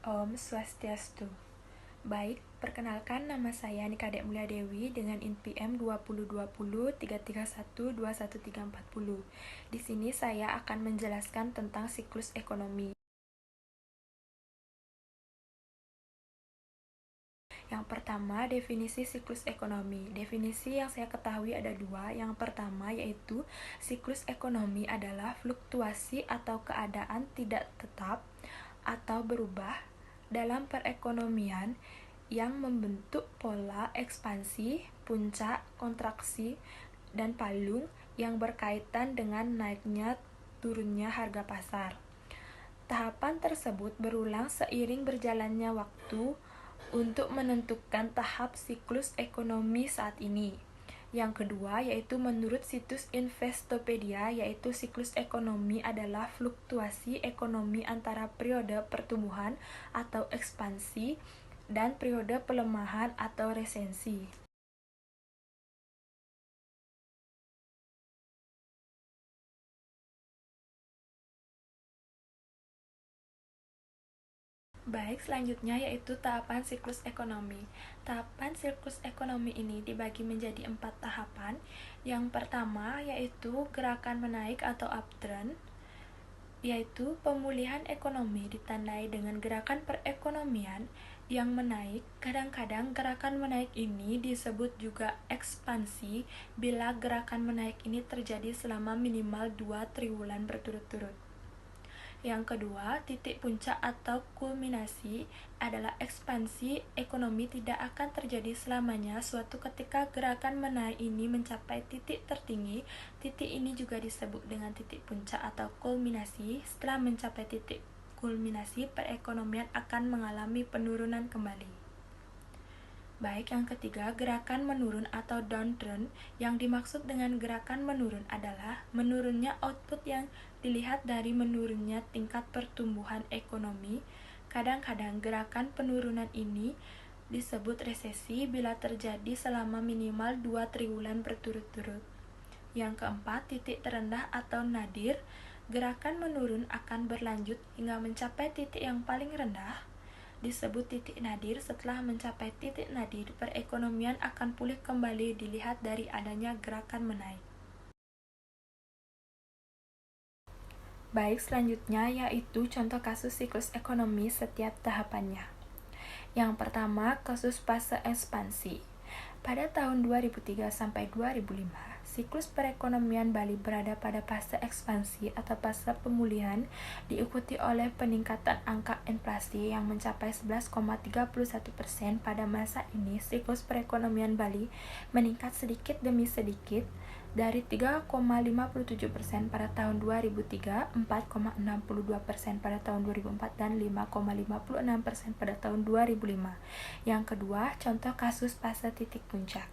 Om Swastiastu. Baik, perkenalkan nama saya Nikadek Mulia Dewi dengan INPM 2020-331-21340. Di sini saya akan menjelaskan tentang siklus ekonomi. Yang pertama, definisi siklus ekonomi. Definisi yang saya ketahui ada dua. Yang pertama yaitu siklus ekonomi adalah fluktuasi atau keadaan tidak tetap atau berubah dalam perekonomian yang membentuk pola ekspansi, puncak, kontraksi, dan palung yang berkaitan dengan naiknya turunnya harga pasar. Tahapan tersebut berulang seiring berjalannya waktu untuk menentukan tahap siklus ekonomi saat ini. Yang kedua yaitu menurut situs Investopedia, yaitu siklus ekonomi adalah fluktuasi ekonomi antara periode pertumbuhan atau ekspansi dan periode pelemahan atau resensi. Baik, selanjutnya yaitu tahapan siklus ekonomi. Tahapan siklus ekonomi ini dibagi menjadi 4 tahapan. Yang pertama yaitu gerakan menaik atau uptrend, yaitu pemulihan ekonomi ditandai dengan gerakan perekonomian yang menaik. Kadang-kadang gerakan menaik ini disebut juga ekspansi bila gerakan menaik ini terjadi selama minimal 2 triwulan berturut-turut. Yang kedua, titik puncak atau kulminasi adalah ekspansi ekonomi tidak akan terjadi selamanya. Suatu ketika gerakan menaik ini mencapai titik tertinggi, titik ini juga disebut dengan titik puncak atau kulminasi. Setelah mencapai titik kulminasi, perekonomian akan mengalami penurunan kembali. Baik, yang ketiga, gerakan menurun atau downtrend. Yang dimaksud dengan gerakan menurun adalah menurunnya output yang dilihat dari menurunnya tingkat pertumbuhan ekonomi. Kadang-kadang gerakan penurunan ini disebut resesi bila terjadi selama minimal 2 triwulan berturut-turut. Yang keempat, titik terendah atau nadir. Gerakan menurun akan berlanjut hingga mencapai titik yang paling rendah, disebut titik nadir. Setelah mencapai titik nadir, perekonomian akan pulih kembali dilihat dari adanya gerakan menaik. Baik, selanjutnya yaitu contoh kasus siklus ekonomi setiap tahapannya. Yang pertama, kasus fase ekspansi. Pada tahun 2003 sampai 2005, siklus perekonomian Bali berada pada fase ekspansi atau fase pemulihan, diikuti oleh peningkatan angka inflasi yang mencapai 11,31%. Pada masa ini, siklus perekonomian Bali meningkat sedikit demi sedikit dari 3,57% pada tahun 2003, 4,62% pada tahun 2004, dan 5,56% pada tahun 2005. Yang kedua, contoh kasus fase titik puncak.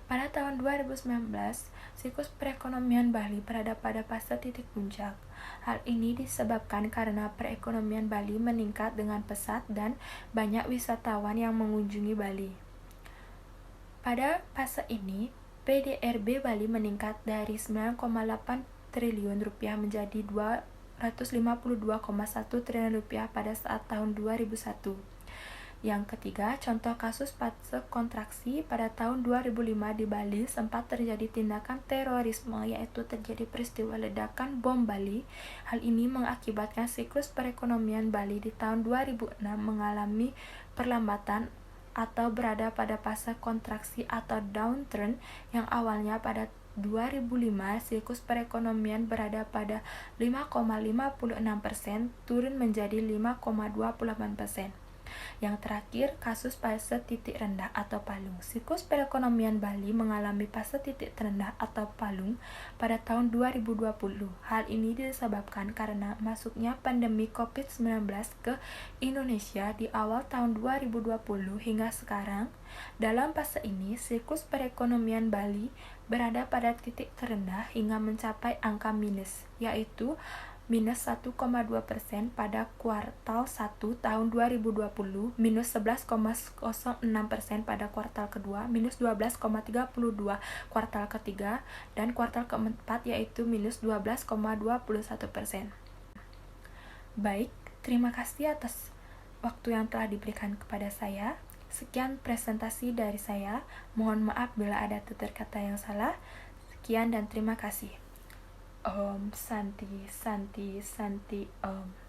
Pada tahun 2019, siklus perekonomian Bali berada pada fase titik puncak. Hal ini disebabkan karena perekonomian Bali meningkat dengan pesat dan banyak wisatawan yang mengunjungi Bali. Pada fase ini, PDRB Bali meningkat dari 9,8 triliun rupiah menjadi 252,1 triliun rupiah pada saat tahun 2001. Yang ketiga, contoh kasus fase kontraksi. Pada tahun 2005 di Bali sempat terjadi tindakan terorisme, yaitu terjadi peristiwa ledakan bom Bali. Hal ini mengakibatkan siklus perekonomian Bali di tahun 2006 mengalami perlambatan atau berada pada fase kontraksi atau downturn. Yang awalnya pada 2005 siklus perekonomian berada pada 5,56%, turun menjadi 5,28%. Yang terakhir, kasus fase titik rendah atau palung. Siklus perekonomian Bali mengalami fase titik terendah atau palung pada tahun 2020. Hal ini disebabkan karena masuknya pandemi COVID-19 ke Indonesia di awal tahun 2020 hingga sekarang. Dalam fase ini, siklus perekonomian Bali berada pada titik terendah hingga mencapai angka minus, yaitu minus 1,2% pada kuartal 1 tahun 2020, minus 11,06% pada kuartal kedua, minus 12,32 kuartal ketiga, dan kuartal keempat yaitu minus 12,21%. Baik, terima kasih atas waktu yang telah diberikan kepada saya. Sekian presentasi dari saya. Mohon maaf bila ada tutur kata yang salah. Sekian dan terima kasih. Om Santi Santi Santi Om.